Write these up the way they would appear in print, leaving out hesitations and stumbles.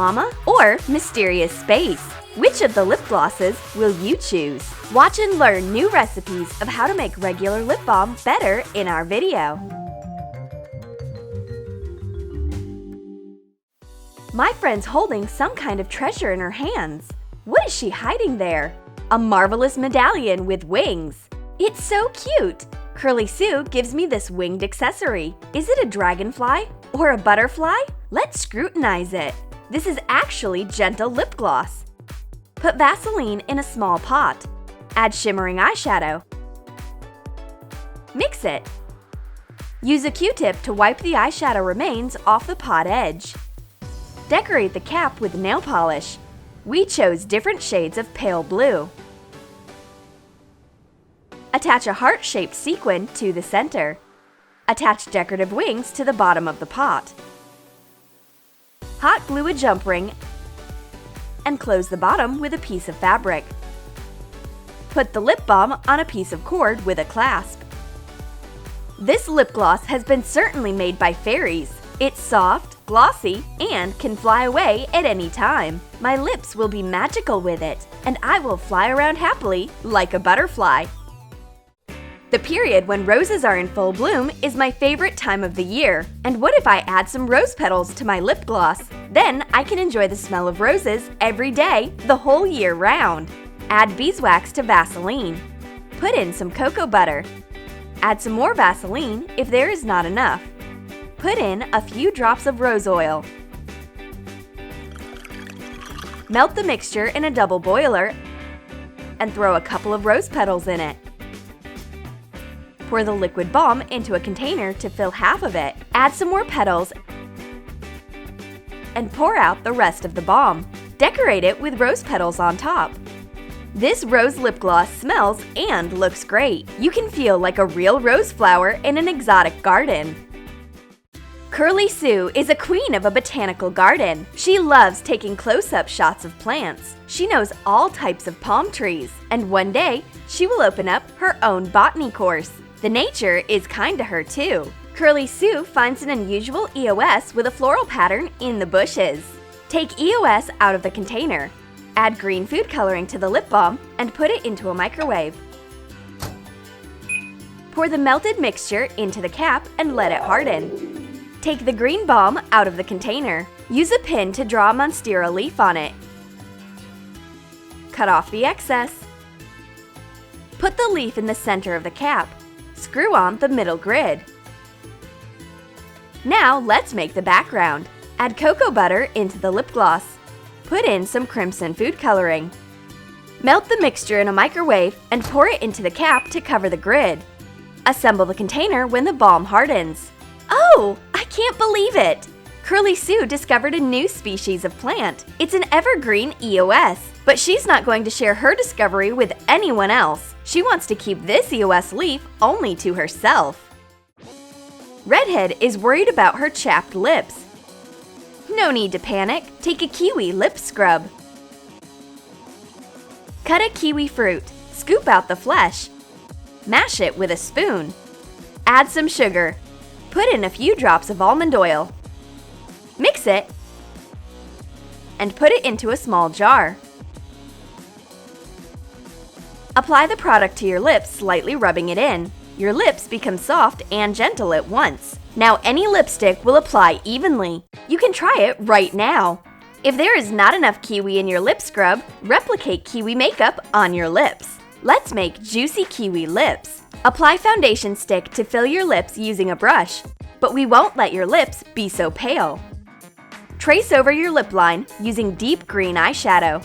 comma or mysterious space? Which of the lip glosses will you choose? Watch and learn new recipes of how to make regular lip balm better in our video. My friend's holding some kind of treasure in her hands. What is she hiding there? A marvelous medallion with wings. It's so cute! Curly Sue gives me this winged accessory. Is it a dragonfly or a butterfly? Let's scrutinize it. This is actually gentle lip gloss. Put Vaseline in a small pot. Add shimmering eyeshadow. Mix it. Use a Q-tip to wipe the eyeshadow remains off the pot edge. Decorate the cap with nail polish. We chose different shades of pale blue. Attach a heart-shaped sequin to the center. Attach decorative wings to the bottom of the pot. Hot glue a jump ring and close the bottom with a piece of fabric. Put the lip balm on a piece of cord with a clasp. This lip gloss has been certainly made by fairies. It's soft, glossy, and can fly away at any time. My lips will be magical with it, and I will fly around happily like a butterfly. The period when roses are in full bloom is my favorite time of the year. And what if I add some rose petals to my lip gloss? Then I can enjoy the smell of roses every day, the whole year round. Add beeswax to Vaseline. Put in some cocoa butter. Add some more Vaseline if there is not enough. Put in a few drops of rose oil. Melt the mixture in a double boiler and throw a couple of rose petals in it. Pour the liquid balm into a container to fill half of it. Add some more petals and pour out the rest of the balm. Decorate it with rose petals on top. This rose lip gloss smells and looks great. You can feel like a real rose flower in an exotic garden. Curly Sue is a queen of a botanical garden. She loves taking close-up shots of plants. She knows all types of palm trees, and one day she will open up her own botany course. The nature is kind to her too. Curly Sue finds an unusual EOS with a floral pattern in the bushes. Take EOS out of the container. Add green food coloring to the lip balm and put it into a microwave. Pour the melted mixture into the cap and let it harden. Take the green balm out of the container. Use a pin to draw a monstera leaf on it. Cut off the excess. Put the leaf in the center of the cap. Screw on the middle grid. Now let's make the background. Add cocoa butter into the lip gloss. Put in some crimson food coloring. Melt the mixture in a microwave and pour it into the cap to cover the grid. Assemble the container when the balm hardens. Oh, I can't believe it! Curly Sue discovered a new species of plant. It's an evergreen EOS, but she's not going to share her discovery with anyone else. She wants to keep this EOS leaf only to herself. Redhead is worried about her chapped lips. No need to panic. Take a kiwi lip scrub. Cut a kiwi fruit. Scoop out the flesh. Mash it with a spoon. Add some sugar. Put in a few drops of almond oil. Mix it and put it into a small jar. Apply the product to your lips, slightly rubbing it in. Your lips become soft and gentle at once. Now any lipstick will apply evenly. You can try it right now. If there is not enough kiwi in your lip scrub, replicate kiwi makeup on your lips. Let's make juicy kiwi lips. Apply foundation stick to fill your lips using a brush, but we won't let your lips be so pale. Trace over your lip line using deep green eyeshadow.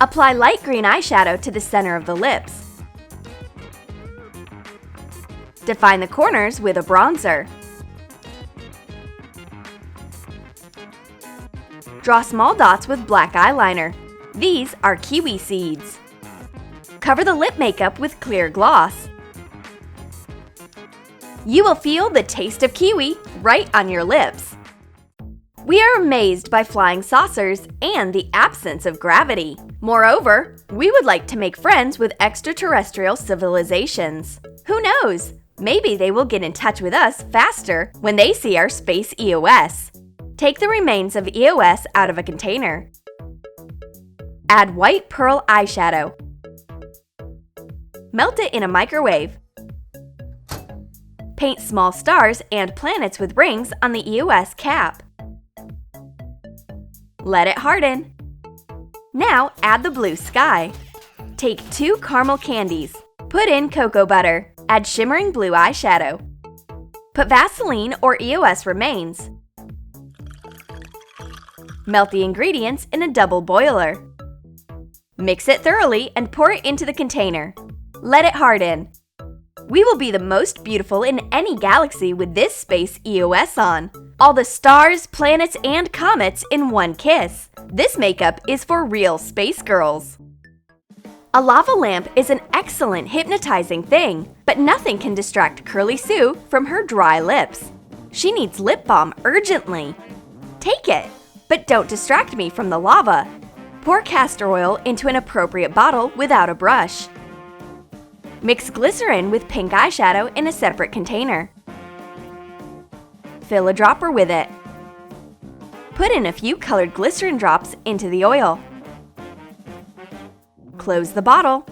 Apply light green eyeshadow to the center of the lips. Define the corners with a bronzer. Draw small dots with black eyeliner. These are kiwi seeds. Cover the lip makeup with clear gloss. You will feel the taste of kiwi right on your lips. We are amazed by flying saucers and the absence of gravity. Moreover, we would like to make friends with extraterrestrial civilizations. Who knows? Maybe they will get in touch with us faster when they see our space EOS. Take the remains of EOS out of a container. Add white pearl eyeshadow. Melt it in a microwave. Paint small stars and planets with rings on the EOS cap. Let it harden. Now add the blue sky. Take 2 caramel candies. Put in cocoa butter. Add shimmering blue eyeshadow. Put Vaseline or EOS remains. Melt the ingredients in a double boiler. Mix it thoroughly and pour it into the container. Let it harden. We will be the most beautiful in any galaxy with this space EOS on. All the stars, planets, and comets in one kiss. This makeup is for real space girls. A lava lamp is an excellent hypnotizing thing, but nothing can distract Curly Sue from her dry lips. She needs lip balm urgently. Take it, but don't distract me from the lava. Pour castor oil into an appropriate bottle without a brush. Mix glycerin with pink eyeshadow in a separate container. Fill a dropper with it. Put in a few colored glycerin drops into the oil. Close the bottle.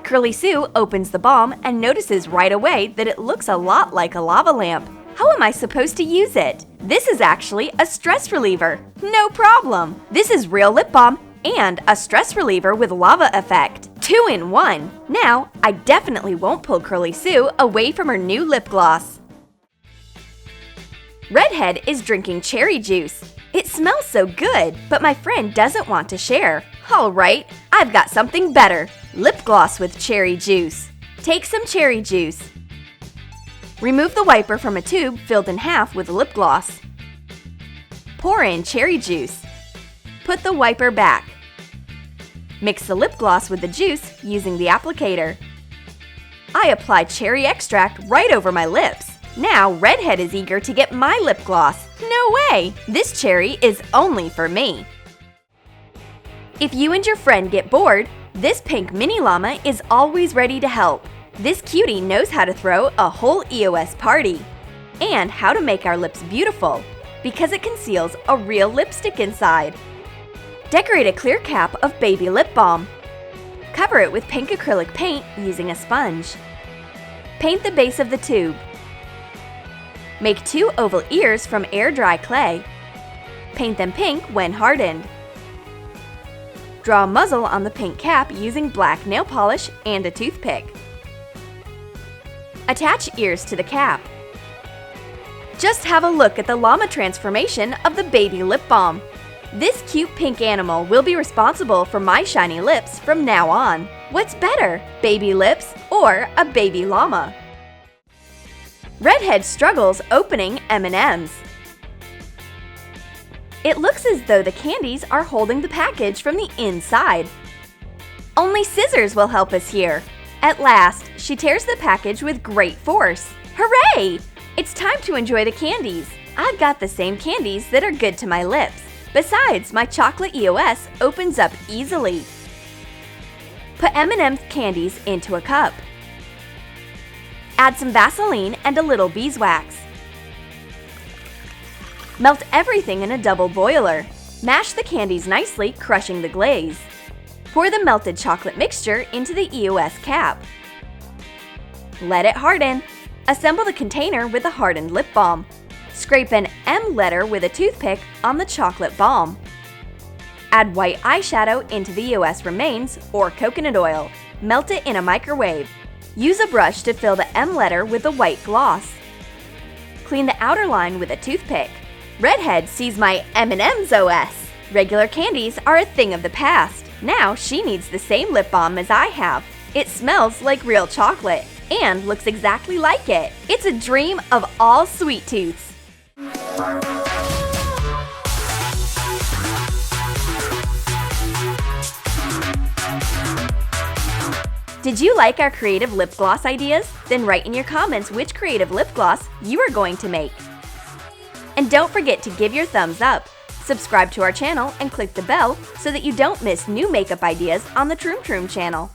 Curly Sue opens the balm and notices right away that it looks a lot like a lava lamp. How am I supposed to use it? This is actually a stress reliever. No problem. This is real lip balm and a stress reliever with lava effect. 2 in 1. Now, I definitely won't pull Curly Sue away from her new lip gloss. Redhead is drinking cherry juice. It smells so good, but my friend doesn't want to share. Alright, I've got something better. Lip gloss with cherry juice. Take some cherry juice. Remove the wiper from a tube filled in half with lip gloss. Pour in cherry juice. Put the wiper back. Mix the lip gloss with the juice using the applicator. I apply cherry extract right over my lips. Now Redhead is eager to get my lip gloss. No way! This cherry is only for me. If you and your friend get bored, this pink mini llama is always ready to help. This cutie knows how to throw a whole EOS party and how to make our lips beautiful because it conceals a real lipstick inside. Decorate a clear cap of baby lip balm. Cover it with pink acrylic paint using a sponge. Paint the base of the tube. Make 2 oval ears from air-dry clay. Paint them pink when hardened. Draw a muzzle on the pink cap using black nail polish and a toothpick. Attach ears to the cap. Just have a look at the llama transformation of the baby lip balm. This cute pink animal will be responsible for my shiny lips from now on. What's better, baby lips or a baby llama? Redhead struggles opening M&Ms. It looks as though the candies are holding the package from the inside. Only scissors will help us here. At last, she tears the package with great force. Hooray! It's time to enjoy the candies. I've got the same candies that are good to my lips. Besides, my chocolate EOS opens up easily. Put M&M's candies into a cup. Add some Vaseline and a little beeswax. Melt everything in a double boiler. Mash the candies nicely, crushing the glaze. Pour the melted chocolate mixture into the EOS cap. Let it harden. Assemble the container with the hardened lip balm. Scrape an M letter with a toothpick on the chocolate balm. Add white eyeshadow into the EOS remains or coconut oil. Melt it in a microwave. Use a brush to fill the M letter with the white gloss. Clean the outer line with a toothpick. Redhead sees my M&M's OS. Regular candies are a thing of the past. Now she needs the same lip balm as I have. It smells like real chocolate and looks exactly like it. It's a dream of all sweet tooths. Did you like our creative lip gloss ideas? Then write in your comments which creative lip gloss you are going to make. And don't forget to give your thumbs up, subscribe to our channel, and click the bell so that you don't miss new makeup ideas on the Troom Troom channel.